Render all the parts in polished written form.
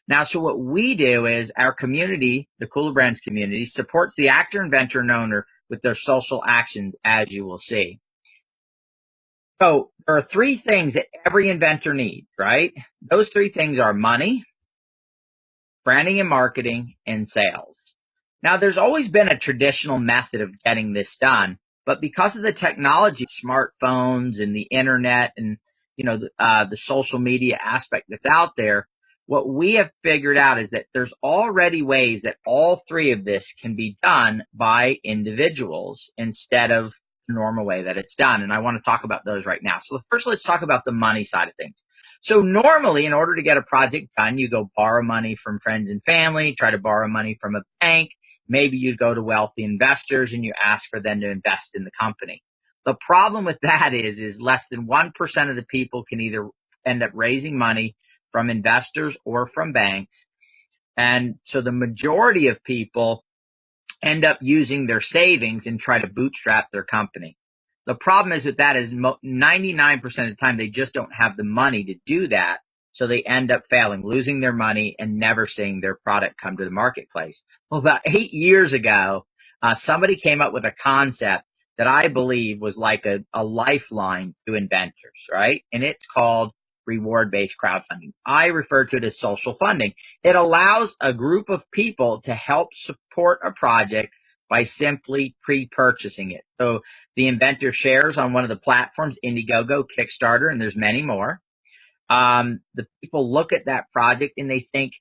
Now, so what we do is our community, the Cooler Brands community, supports the actor, inventor, and owner with their social actions, as you will see. So there are three things that every inventor needs, right? Those three things are money, branding and marketing, and sales. Now, there's always been a traditional method of getting this done, but because of the technology, smartphones and the internet and the social media aspect that's out there, what we have figured out is that there's already ways that all three of this can be done by individuals instead of the normal way that it's done. And I want to talk about those right now. So first, let's talk about the money side of things. So normally, in order to get a project done, you go borrow money from friends and family, try to borrow money from a bank. Maybe you go to wealthy investors and you ask for them to invest in the company. The problem with that is less than 1% of the people can either end up raising money from investors or from banks. And so the majority of people end up using their savings and try to bootstrap their company. The problem is with that is 99% of the time they just don't have the money to do that. So they end up failing, losing their money and never seeing their product come to the marketplace. Well, about 8 years ago, somebody came up with a concept that I believe was like a lifeline to inventors, right? And it's called reward-based crowdfunding. I refer to it as social funding. It allows a group of people to help support a project by simply pre-purchasing it. So the inventor shares on one of the platforms, Indiegogo, Kickstarter, and there's many more. The people look at that project and they think,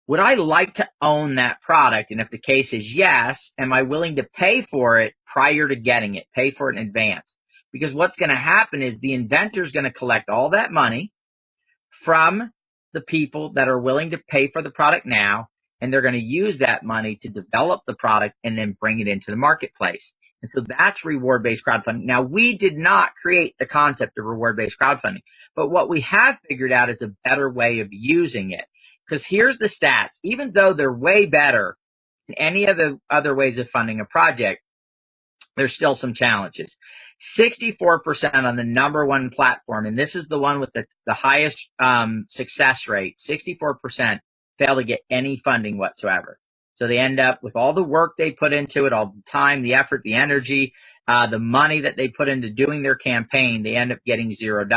would I like to own that product? And if the case is yes, am I willing to pay for it prior to getting it, pay for it in advance? Because what's going to happen is the inventor is going to collect all that money from the people that are willing to pay for the product now, and they're going to use that money to develop the product and then bring it into the marketplace. And so that's reward-based crowdfunding. Now, we did not create the concept of reward-based crowdfunding, but what we have figured out is a better way of using it. Because here's the stats. Even though they're way better than any of the other ways of funding a project, there's still some challenges. 64% on the number one platform, and this is the one with the highest success rate, 64% fail to get any funding whatsoever. So they end up with all the work they put into it, all the time, the effort, the energy, the money that they put into doing their campaign, they end up getting $0.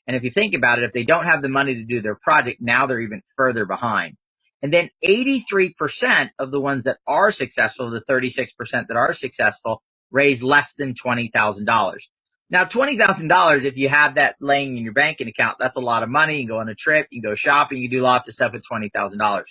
And if you think about it, if they don't have the money to do their project, now they're even further behind. And then 83% of the ones that are successful, the 36% that are successful, raise less than $20,000. Now, $20,000, if you have that laying in your banking account, that's a lot of money. You can go on a trip, you can go shopping, you can do lots of stuff with $20,000.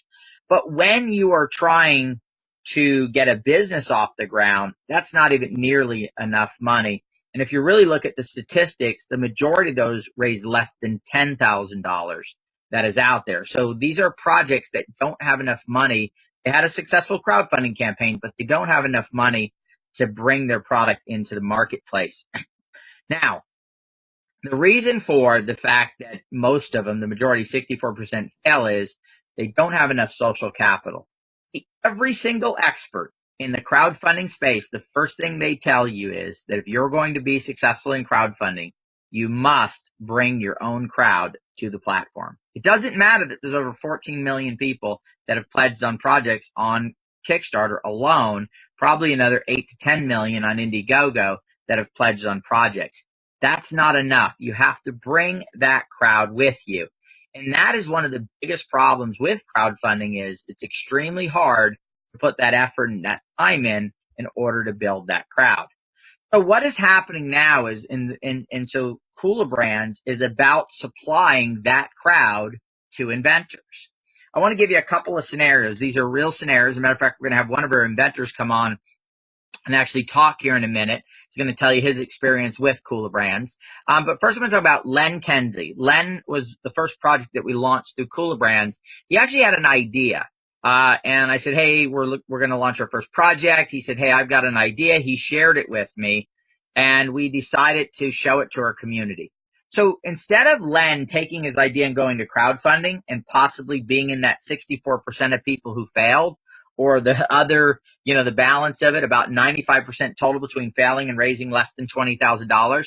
But when you are trying to get a business off the ground, that's not even nearly enough money. And if you really look at the statistics, the majority of those raise less than $10,000 that is out there. So these are projects that don't have enough money. They had a successful crowdfunding campaign, but they don't have enough money to bring their product into the marketplace. Now, the reason for the fact that most of them, the majority, 64% fail, is they don't have enough social capital. Every single expert in the crowdfunding space, the first thing they tell you is that if you're going to be successful in crowdfunding, you must bring your own crowd to the platform. It doesn't matter that there's over 14 million people that have pledged on projects on Kickstarter alone, probably another 8 to 10 million on Indiegogo that have pledged on projects. That's not enough. You have to bring that crowd with you. And that is one of the biggest problems with crowdfunding is it's extremely hard to put that effort and that time in order to build that crowd. So what is happening now is, so Cooler Brands is about supplying that crowd to inventors. I want to give you a couple of scenarios. These are real scenarios. As a matter of fact, we're going to have one of our inventors come on and actually talk here in a minute. He's going to tell you his experience with Cooler Brands. But first I'm going to talk about Len Kenzie. Len was the first project that we launched through Cooler Brands. He actually had an idea. And I said, hey, we're going to launch our first project. He said, hey, I've got an idea. He shared it with me, and we decided to show it to our community. So instead of Len taking his idea and going to crowdfunding and possibly being in that 64% of people who failed, or the other, the balance of it, about 95% total between failing and raising less than $20,000,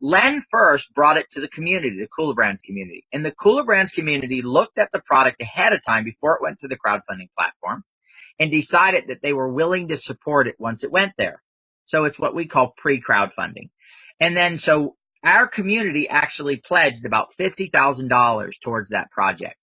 Len first brought it to the community, the Cooler Brands community. And the Cooler Brands community looked at the product ahead of time before it went to the crowdfunding platform and decided that they were willing to support it once it went there. So it's what we call pre-crowdfunding. And then so our community actually pledged about $50,000 towards that project.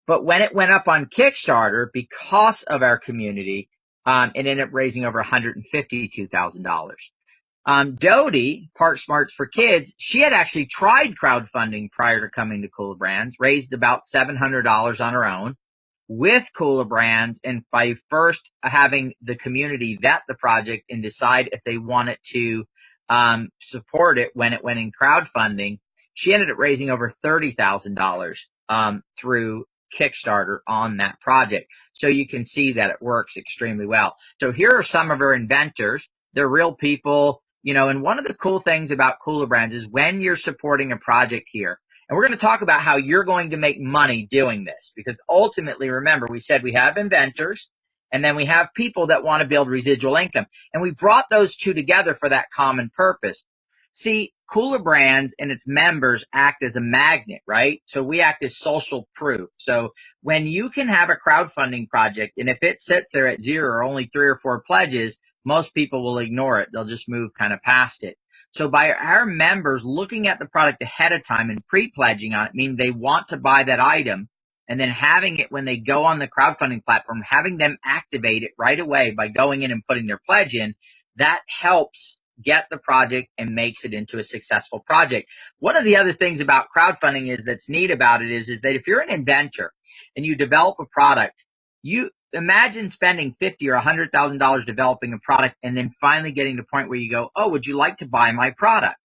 But when it went up on Kickstarter, because of our community, it ended up raising over $152,000. Dodie, Park Smarts for Kids, she had actually tried crowdfunding prior to coming to Cooler Brands, raised about $700 on her own with Cooler Brands, and by first having the community vet the project and decide if they wanted to support it when it went in crowdfunding, she ended up raising over $30,000 through Kickstarter on that project. So you can see that it works extremely well. So here are some of our inventors. They're real people, you know, and one of the cool things about Cooler Brands is when you're supporting a project here, and we're going to talk about how you're going to make money doing this, because ultimately, remember, we said we have inventors and then we have people that want to build residual income. And we brought those two together for that common purpose. See, Cooler Brands and its members act as a magnet, right? So we act as social proof. So when you can have a crowdfunding project, and if it sits there at zero or only 3 or 4 pledges, most people will ignore it. They'll just move kind of past it. So by our members looking at the product ahead of time and pre-pledging on it, meaning they want to buy that item, and then having it when they go on the crowdfunding platform, having them activate it right away by going in and putting their pledge in, that helps get the project and makes it into a successful project. One of the other things about crowdfunding is that's neat about it is that if you're an inventor and you develop a product, you imagine spending $50,000 or $100,000 developing a product and then finally getting to the point where you go, oh, would you like to buy my product?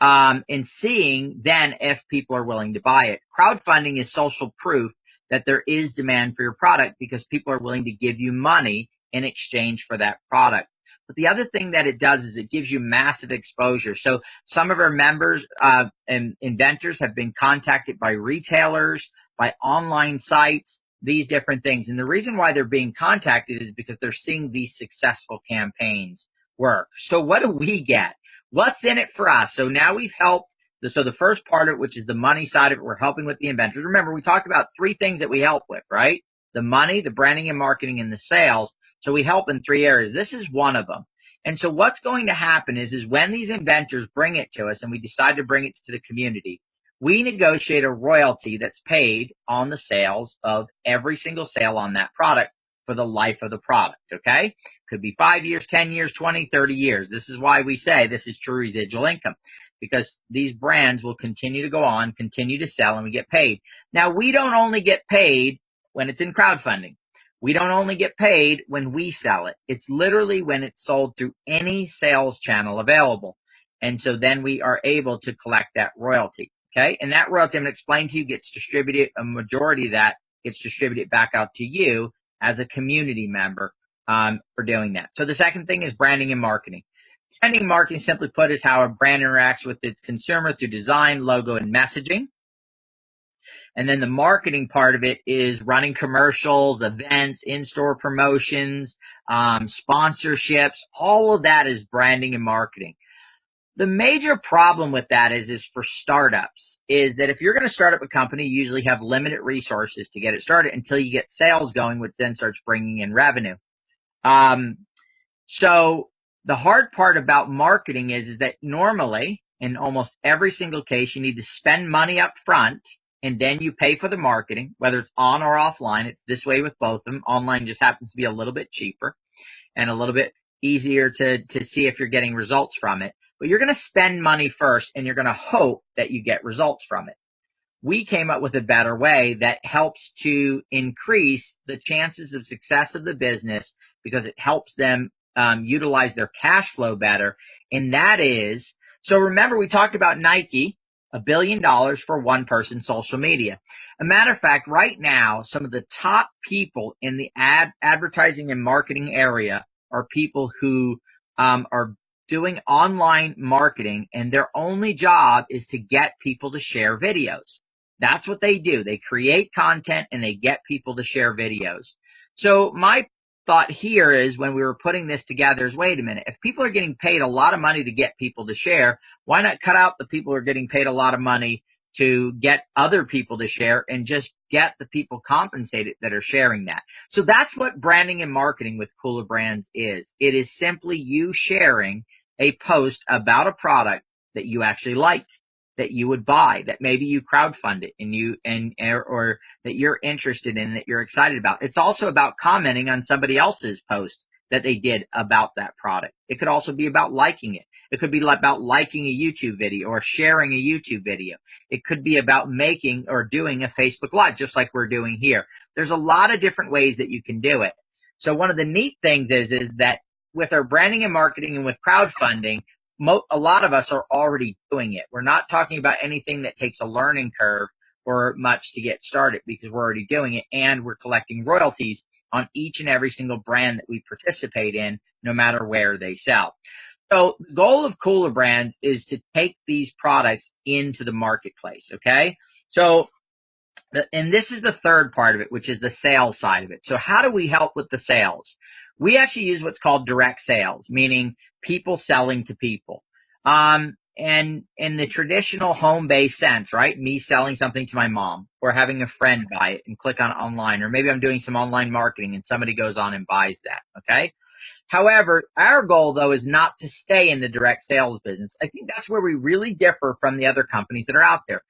And seeing then if people are willing to buy it. Crowdfunding is social proof that there is demand for your product because people are willing to give you money in exchange for that product. But the other thing that it does is it gives you massive exposure. So some of our members and inventors have been contacted by retailers, by online sites, these different things. And the reason why they're being contacted is because they're seeing these successful campaigns work. So what do we get? What's in it for us? So now we've helped. So the first part of it, which is the money side of it, we're helping with the inventors. Remember, we talked about 3 things that we help with, right? The money, the branding and marketing, and the sales. So we help in 3 areas. This is one of them. And so what's going to happen is when these inventors bring it to us and we decide to bring it to the community, we negotiate a royalty that's paid on the sales of every single sale on that product for the life of the product, okay? Could be 5 years, 10 years, 20, 30 years. This is why we say this is true residual income, because these brands will continue to go on, continue to sell, and we get paid. Now, we don't only get paid when it's in crowdfunding. We don't only get paid when we sell it. It's literally when it's sold through any sales channel available. And so then we are able to collect that royalty, okay? And that royalty, I'm going to explain to you, gets distributed, a majority of that gets distributed back out to you as a community member for doing that. So the second thing is branding and marketing. Branding and marketing, simply put, is how a brand interacts with its consumer through design, logo, and messaging. And then the marketing part of it is running commercials, events, in-store promotions, sponsorships. All of that is branding and marketing. The major problem with that is for startups, is that if you're going to start up a company, you usually have limited resources to get it started until you get sales going, which then starts bringing in revenue. So the hard part about marketing is that normally, in almost every single case, you need to spend money up front, and then you pay for the marketing, whether it's on or offline. It's this way with both of them. Online just happens to be a little bit cheaper and a little bit easier to see if you're getting results from it. But you're going to spend money first, and you're going to hope that you get results from it. We came up with a better way that helps to increase the chances of success of the business because it helps them utilize their cash flow better. And that is, so remember we talked about Nike, $1 billion for one person social media. A matter of fact, right now, some of the top people in the advertising and marketing area are people who are doing online marketing, and their only job is to get people to share videos. That's what they do. They create content and they get people to share videos. So my thought here is when we were putting this together is, wait a minute, if people are getting paid a lot of money to get people to share, why not cut out the people who are getting paid a lot of money to get other people to share and just get the people compensated that are sharing that? So that's what branding and marketing with Cooler Brands is. It is simply you sharing a post about a product that you actually like, that you would buy, that maybe you crowdfund it or that you're interested in, that you're excited about. It's also about commenting on somebody else's post that they did about that product. It could also be about liking it. It could be about liking a YouTube video or sharing a YouTube video. It could be about making or doing a Facebook Live, just like we're doing here. There's a lot of different ways that you can do it. So one of the neat things is that with our branding and marketing and with crowdfunding, a lot of us are already doing it. We're not talking about anything that takes a learning curve or much to get started, because we're already doing it, and we're collecting royalties on each and every single brand that we participate in, no matter where they sell. So the goal of Cooler Brands is to take these products into the marketplace, okay? So, and this is the third part of it, which is the sales side of it. So how do we help with the sales? We actually use what's called direct sales, meaning people selling to people. And in the traditional home-based sense, right? Me selling something to my mom, or having a friend buy it and click on it online, or maybe I'm doing some online marketing and somebody goes on and buys that, okay? However, our goal, though, is not to stay in the direct sales business. I think that's where we really differ from the other companies that are out there.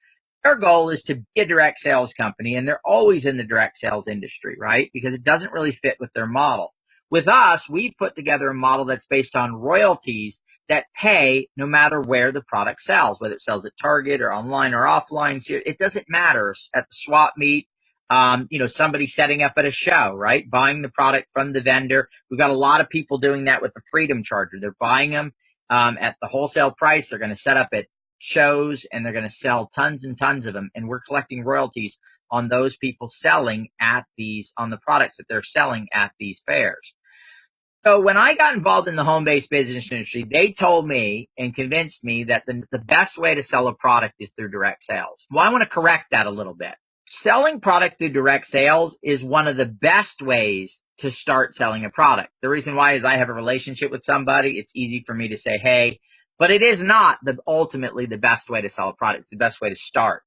Our goal is to be a direct sales company, and they're always in the direct sales industry, right? Because it doesn't really fit with their model. With us, we've put together a model that's based on royalties that pay no matter where the product sells, whether it sells at Target or online or offline. It doesn't matter. At the swap meet, somebody setting up at a show, right? Buying the product from the vendor. We've got a lot of people doing that with the Freedom Charger. They're buying them at the wholesale price. They're going to set up at shows and they're going to sell tons and tons of them. And we're collecting royalties on those people selling at on the products that they're selling at these fairs. So when I got involved in the home-based business industry, they told me and convinced me that the best way to sell a product is through direct sales. Well, I want to correct that a little bit. Selling product through direct sales is one of the best ways to start selling a product. The reason why is I have a relationship with somebody. It's easy for me to say, hey, but it is not ultimately the best way to sell a product. It's the best way to start.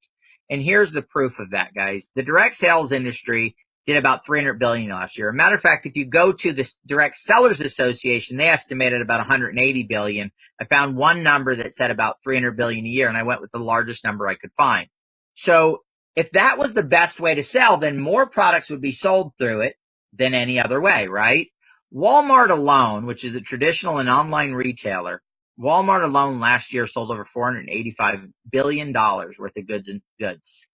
And here's the proof of that, guys. The direct sales industry did about $300 billion last year. As a matter of fact, if you go to the Direct Sellers Association, they estimated about $180 billion. I found one number that said about $300 billion a year, and I went with the largest number I could find. So if that was the best way to sell, then more products would be sold through it than any other way, right? Walmart alone, which is a traditional and online retailer, Walmart alone last year sold over $485 billion worth of goods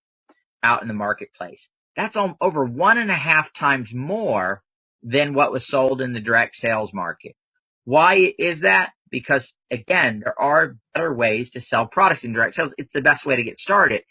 out in the marketplace. That's over 1.5 times more than what was sold in the direct sales market. Why is that? Because, again, there are better ways to sell products in direct sales. It's the best way to get started.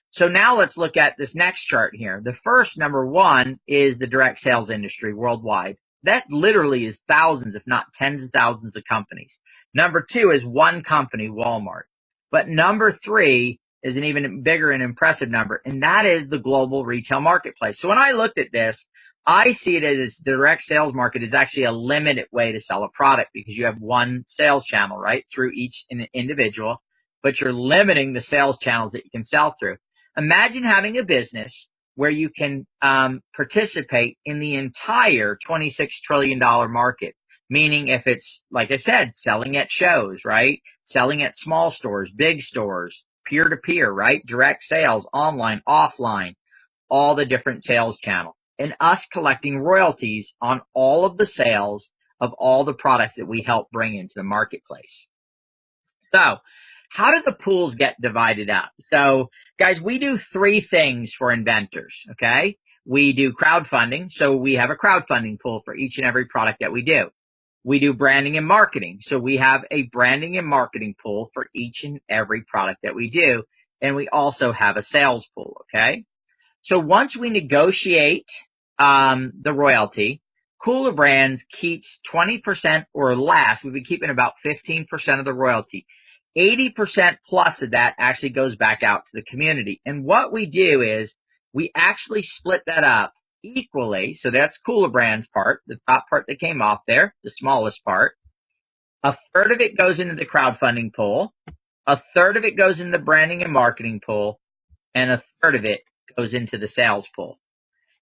So now let's look at this next chart here. The first, number one, is the direct sales industry worldwide. That literally is thousands, if not tens of thousands of companies. Number two is one company, Walmart. But number three is an even bigger and impressive number, and that is the global retail marketplace. So when I looked at this, I see it as the direct sales market is actually a limited way to sell a product, because you have one sales channel, right, through each individual, but you're limiting the sales channels that you can sell through. Imagine having a business where you can participate in the entire $26 trillion market. Meaning if it's, like I said, selling at shows, right? Selling at small stores, big stores, peer-to-peer, right? Direct sales, online, offline, all the different sales channels. And us collecting royalties on all of the sales of all the products that we help bring into the marketplace. So how do the pools get divided up? So guys, we do 3 things for inventors, okay? We do crowdfunding. So we have a crowdfunding pool for each and every product that we do. We do branding and marketing. So we have a branding and marketing pool for each and every product that we do. And we also have a sales pool, okay? So once we negotiate the royalty, Cooler Brands keeps 20% or less. We've been keeping about 15% of the royalty. 80% plus of that actually goes back out to the community. And what we do is we actually split that up equally, so that's Cooler Brand's part, the top part that came off there, the smallest part. A third of it goes into the crowdfunding pool. A third of it goes in the branding and marketing pool. And a third of it goes into the sales pool.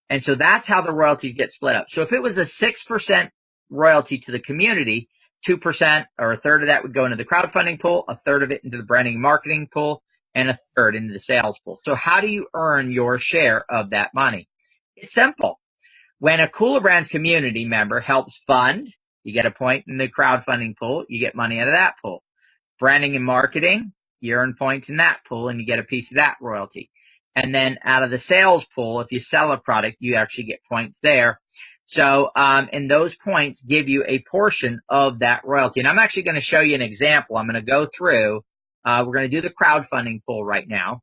And so that's how the royalties get split up. So if it was a 6% royalty to the community, 2% or a third of that would go into the crowdfunding pool, a third of it into the branding and marketing pool, and a third into the sales pool. So how do you earn your share of that money? It's simple. When a Cooler Brands community member helps fund, you get a point in the crowdfunding pool, you get money out of that pool. Branding and marketing, you earn points in that pool and you get a piece of that royalty. And then out of the sales pool, if you sell a product, you actually get points there. So, and those points give you a portion of that royalty. And I'm actually going to show you an example. I'm going to go through, we're going to do the crowdfunding pool right now.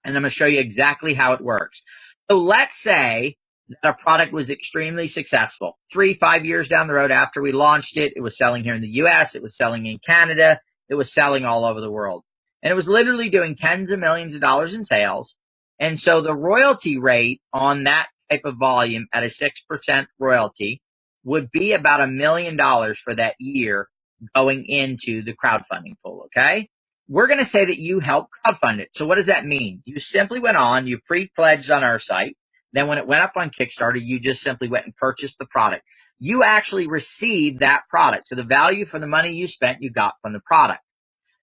And I'm going to show you exactly how it works. So let's say that a product was extremely successful. 3-5 years down the road after we launched it, it was selling here in the US, it was selling in Canada, it was selling all over the world. And it was literally doing tens of millions of dollars in sales. And so the royalty rate on that type of volume at a 6% royalty would be about $1 million for that year going into the crowdfunding pool, okay? We're going to say that you helped crowdfund it. So what does that mean? You simply went on, you pre-pledged on our site. Then when it went up on Kickstarter, you just simply went and purchased the product. You actually received that product. So the value for the money you spent, you got from the product.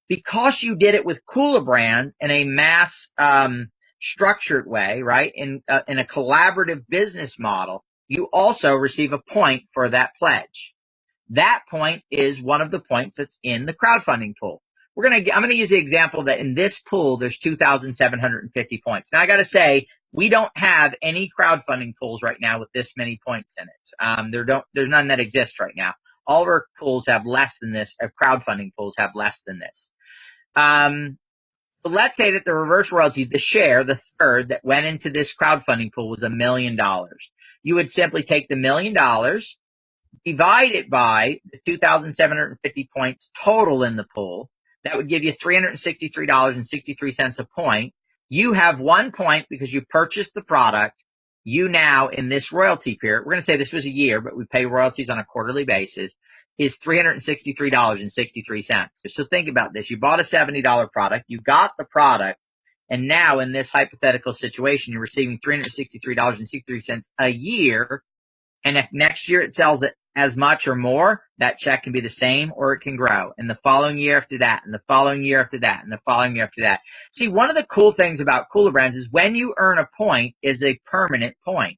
Because you did it with Cooler Brands in a mass structured way, right, in a collaborative business model, you also receive a point for that pledge. That point is one of the points that's in the crowdfunding pool. I'm going to use the example that in this pool, there's 2,750 points. Now, I got to say, we don't have any crowdfunding pools right now with this many points in it. There's none that exist right now. All of our pools have less than this. Crowdfunding pools have less than this. So let's say that the reverse royalty, the share, the third that went into this crowdfunding pool was $1 million. You would simply take the $1 million, divide it by the 2,750 points total in the pool. That would give you $363.63 a point. You have 1 point because you purchased the product. You now, in this royalty period, we're going to say this was a year, but we pay royalties on a quarterly basis, is $363.63. So think about this. You bought a $70 product. You got the product. And now in this hypothetical situation, you're receiving $363.63 a year. And if next year it sells it as much or more, that check can be the same or it can grow. And the following year after that, and the following year after that, and the following year after that. See, one of the cool things about Cooler Brands is when you earn a point is a permanent point.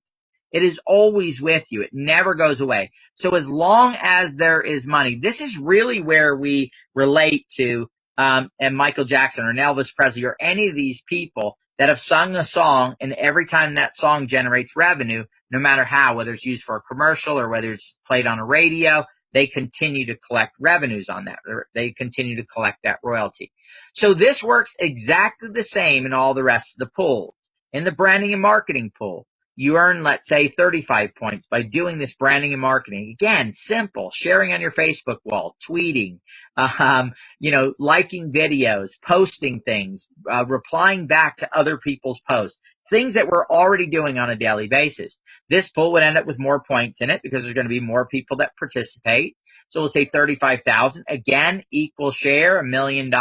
It is always with you. It never goes away. So as long as there is money, this is really where we relate to and Michael Jackson or Elvis Presley or any of these people that have sung a song, and every time that song generates revenue, no matter how, whether it's used for a commercial or whether it's played on a radio, they continue to collect revenues on that. They continue to collect that royalty. So this works exactly the same in all the rest of the pools. In the branding and marketing pool, you earn, let's say, 35 points by doing this branding and marketing. Again, simple, sharing on your Facebook wall, tweeting, liking videos, posting things, replying back to other people's posts, things that we're already doing on a daily basis. This pool would end up with more points in it because there's going to be more people that participate. So we'll say 35,000. Again, equal share, $1 million.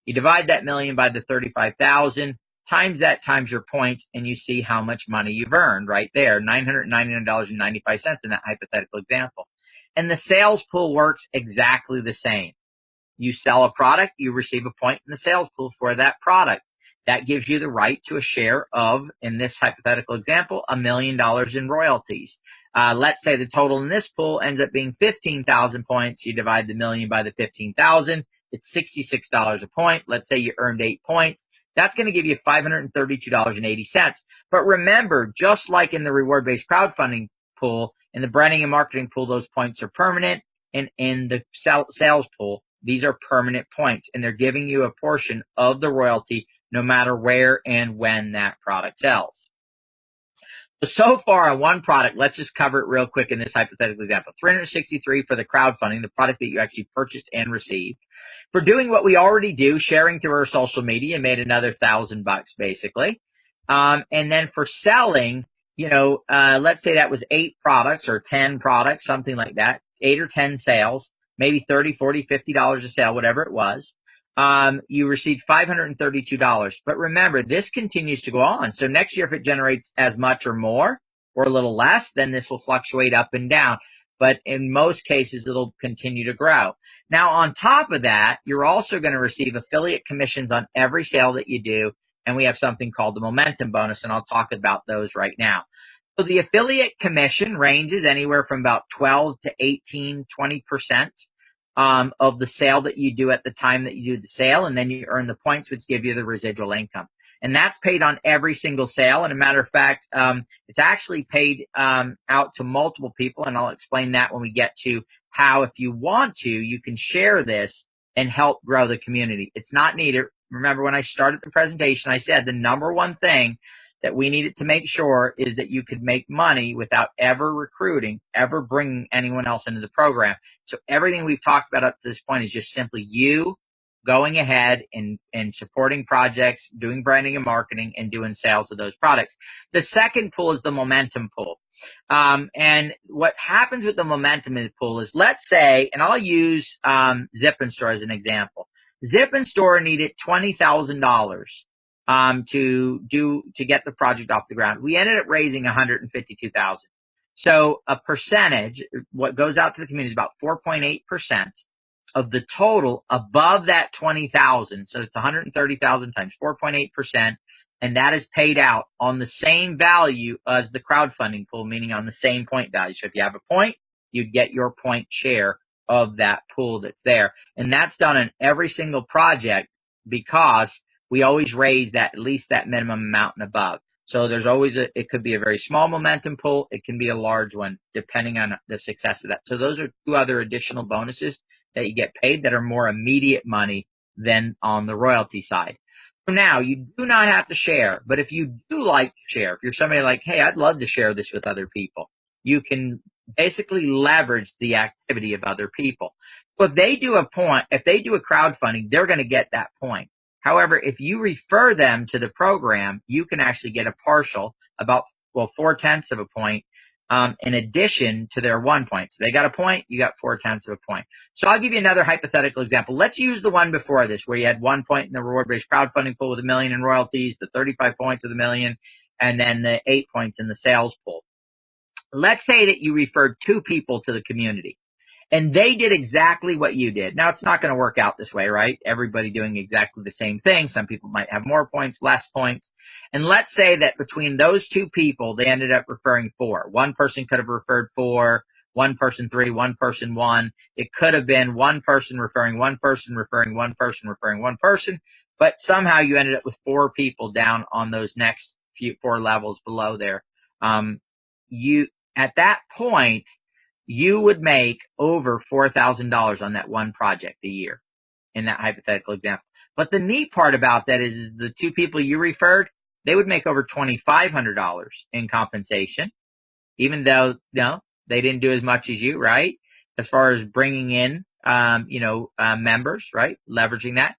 You divide that million by the 35,000. Times that times your points, and you see how much money you've earned right there, $999.95 in that hypothetical example. And the sales pool works exactly the same. You sell a product, you receive a point in the sales pool for that product. That gives you the right to a share of, in this hypothetical example, $1 million in royalties. Let's say the total in this pool ends up being 15,000 points. You divide the million by the 15,000. It's $66 a point. Let's say you earned 8 points. That's going to give you $532.80. But remember, just like in the reward-based crowdfunding pool, in the branding and marketing pool, those points are permanent. And in the sales pool, these are permanent points. And they're giving you a portion of the royalty no matter where and when that product sells. So far on one product, let's just cover it real quick in this hypothetical example. $363 for the crowdfunding, the product that you actually purchased and received. For doing what we already do, sharing through our social media, made another $1,000 basically. And then for selling, let's say that was 8 products or 10 products, something like that, 8 or 10 sales, maybe 30, 40, $50 a sale, whatever it was. You received $532. But remember, this continues to go on. So next year, if it generates as much or more or a little less, then this will fluctuate up and down. But in most cases, it'll continue to grow. Now, on top of that, you're also going to receive affiliate commissions on every sale that you do. And we have something called the momentum bonus, and I'll talk about those right now. So the affiliate commission ranges anywhere from about 12 to 18, 20% of the sale that you do at the time that you do the sale, and then you earn the points, which give you the residual income. And that's paid on every single sale. And a matter of fact, it's actually paid out to multiple people, and I'll explain that when we get to how, if you want to, you can share this and help grow the community. It's not needed. Remember, when I started the presentation, I said the number one thing that we needed to make sure is that you could make money without ever recruiting, ever bringing anyone else into the program. So everything we've talked about up to this point is just simply you going ahead and supporting projects, doing branding and marketing, and doing sales of those products. The second pool is the momentum pool. And what happens with the momentum pool is, let's say, and I'll use Zip and Store as an example. Zip and Store needed $20,000 to get the project off the ground. We ended up raising $152,000. So a percentage, what goes out to the community, is about 4.8% of the total above that 20,000. So it's 130,000 times 4.8%, and that is paid out on the same value as the crowdfunding pool, meaning on the same point value. So if you have a point, you'd get your point share of that pool that's there. And that's done in every single project, because we always raise that, at least that minimum amount and above. So there's always it could be a very small momentum pool. It can be a large one, depending on the success of that. So those are 2 other additional bonuses that you get paid that are more immediate money than on the royalty side. So now, you do not have to share, but if you do like to share, if you're somebody like, hey, I'd love to share this with other people, you can basically leverage the activity of other people. So if they do a crowdfunding, they're going to get that point. However, if you refer them to the program, you can actually get a partial, about 4/10 of a point, in addition to their 1 point. So they got a point, you got 4/10 of a point. So I'll give you another hypothetical example. Let's use the one before this, where you had 1 point in the reward-based crowdfunding pool with $1 million in royalties, the 35 points with $1 million, and then the 8 points in the sales pool. Let's say that you referred 2 people to the community, and they did exactly what you did. Now, it's not going to work out this way, right? Everybody doing exactly the same thing. Some people might have more points, less points. And let's say that between those 2 people, they ended up referring 4. One person could have referred 4, one person 3, one person 1. It could have been one person referring one person, referring one person, referring one person. But somehow you ended up with 4 people down on those next 4 levels below there. At that point, you would make over $4,000 on that one project a year in that hypothetical example. But the neat part about that is the 2 people you referred, they would make over $2,500 in compensation, even though they didn't do as much as you, right? As far as bringing in, members, right? Leveraging that.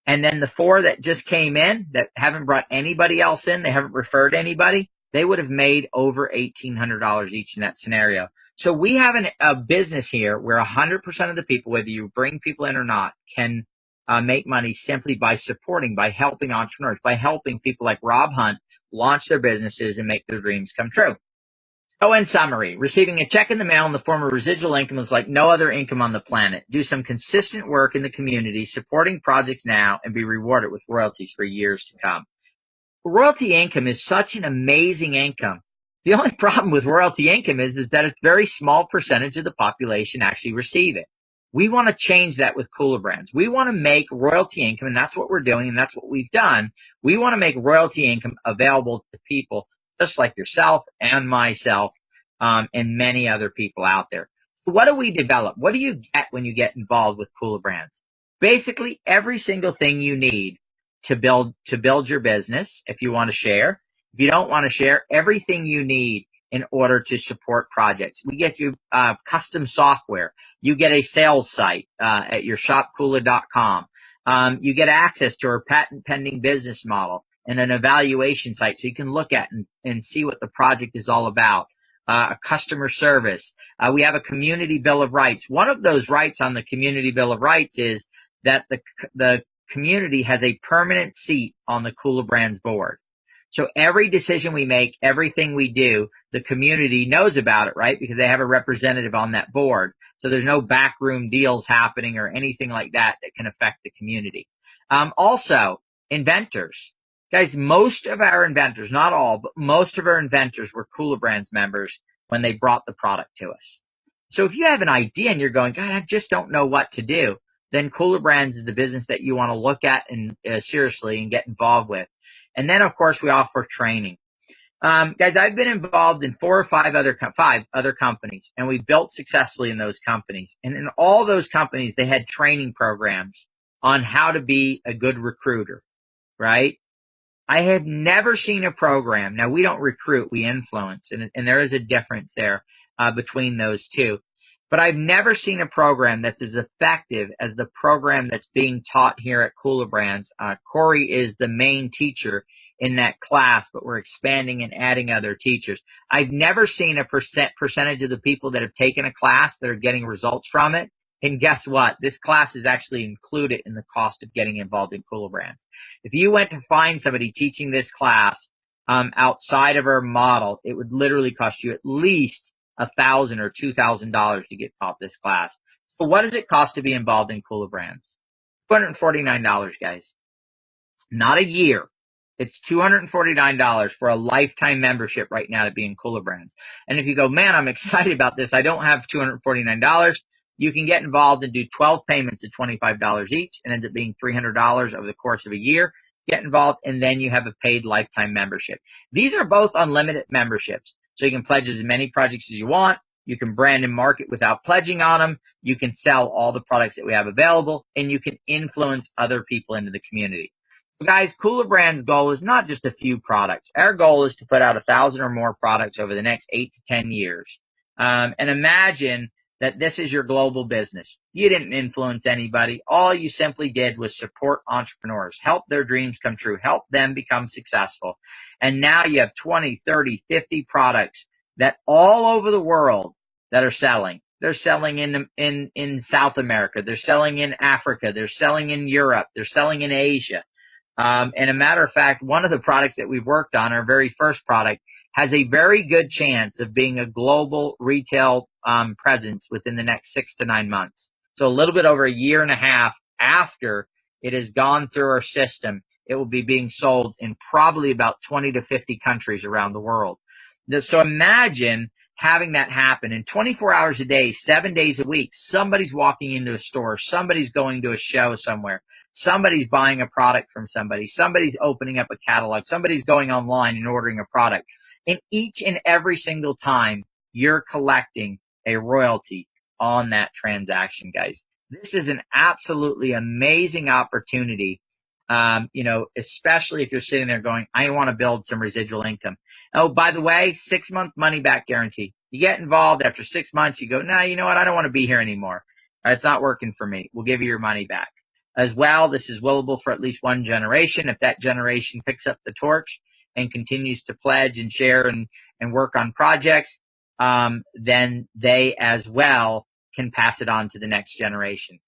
And then the 4 that just came in that haven't brought anybody else in, they haven't referred anybody, they would have made over $1,800 each in that scenario. So we have a business here where 100% of the people, whether you bring people in or not, can make money simply by supporting, by helping entrepreneurs, by helping people like Rob Hunt launch their businesses and make their dreams come true. So in summary, receiving a check in the mail in the form of residual income is like no other income on the planet. Do some consistent work in the community, supporting projects now, and be rewarded with royalties for years to come. Royalty income is such an amazing income. The only problem with royalty income is that a very small percentage of the population actually receive it. We want to change that with Cooler Brands. We want to make royalty income, and that's what we're doing, and that's what we've done. We want to make royalty income available to people just like yourself and myself, and many other people out there. So what do we develop? What do you get when you get involved with Cooler Brands? Basically, every single thing you need to build your business. If you want to share, if you don't want to share, everything you need in order to support projects. We get you custom software. You get a sales site at your shopcooler.com. You get access to our patent pending business model and an evaluation site so you can look at and see what the project is all about. A customer service. We have a community bill of rights. One of those rights on the community bill of rights is that the community has a permanent seat on the Kula Brands board. So every decision we make, everything we do, the community knows about it, right? Because they have a representative on that board. So there's no backroom deals happening or anything like that that can affect the community. Also, inventors. Guys, most of our inventors, not all, but most of our inventors were Kula Brands members when they brought the product to us. So if you have an idea and you're going, God, I just don't know what to do, then Kula Brands is the business that you want to look at and seriously and get involved with. And then, of course, we offer training. Guys, I've been involved in five other companies, and we've built successfully in those companies. And in all those companies, they had training programs on how to be a good recruiter, right? I have never seen a program. Now, we don't recruit, we influence, and there is a difference there between those two. But I've never seen a program that's as effective as the program that's being taught here at Kula Brands. Corey is the main teacher in that class, but we're expanding and adding other teachers. I've never seen a percentage of the people that have taken a class that are getting results from it. And guess what? This class is actually included in the cost of getting involved in Kula Brands. If you went to find somebody teaching this class outside of our model, it would literally cost you at least $1,000 or $2,000 to get taught this class. So what does it cost to be involved in Kula Brands? $249, guys. Not a year. It's $249 for a lifetime membership right now to be in Kula Brands. And if you go, man, I'm excited about this, I don't have $249, you can get involved and do 12 payments of $25 each and ends up being $300 over the course of a year. Get involved, and then you have a paid lifetime membership. These are both unlimited memberships. So you can pledge as many projects as you want. You can brand and market without pledging on them. You can sell all the products that we have available, and you can influence other people into the community. So guys, Kula Brands' goal is not just a few products. Our goal is to put out 1,000 or more products over the next 8 to 10 years. And imagine that this is your global business. You didn't influence anybody. All you simply did was support entrepreneurs, help their dreams come true, help them become successful. And now you have 20, 30, 50 products that all over the world that are selling. They're selling in South America. They're selling in Africa. They're selling in Europe. They're selling in Asia. And a matter of fact, one of the products that we've worked on, our very first product, has a very good chance of being a global retail presence within the next 6 to 9 months. So a little bit over a year and a half after it has gone through our system, it will be being sold in probably about 20 to 50 countries around the world. So imagine having that happen in 24 hours a day, 7 days a week. Somebody's walking into a store. Somebody's going to a show somewhere. Somebody's buying a product from somebody. Somebody's opening up a catalog. Somebody's going online and ordering a product. And each and every single time, you're collecting a royalty on that transaction, guys. This is an absolutely amazing opportunity, especially if you're sitting there going, I want to build some residual income. Oh, by the way, 6-month money back guarantee. You get involved after 6 months, you go, nah, you know what? I don't want to be here anymore. It's not working for me. We'll give you your money back. As well, this is willable for at least one generation. If that generation picks up the torch and continues to pledge and share and work on projects, then they as well can pass it on to the next generation.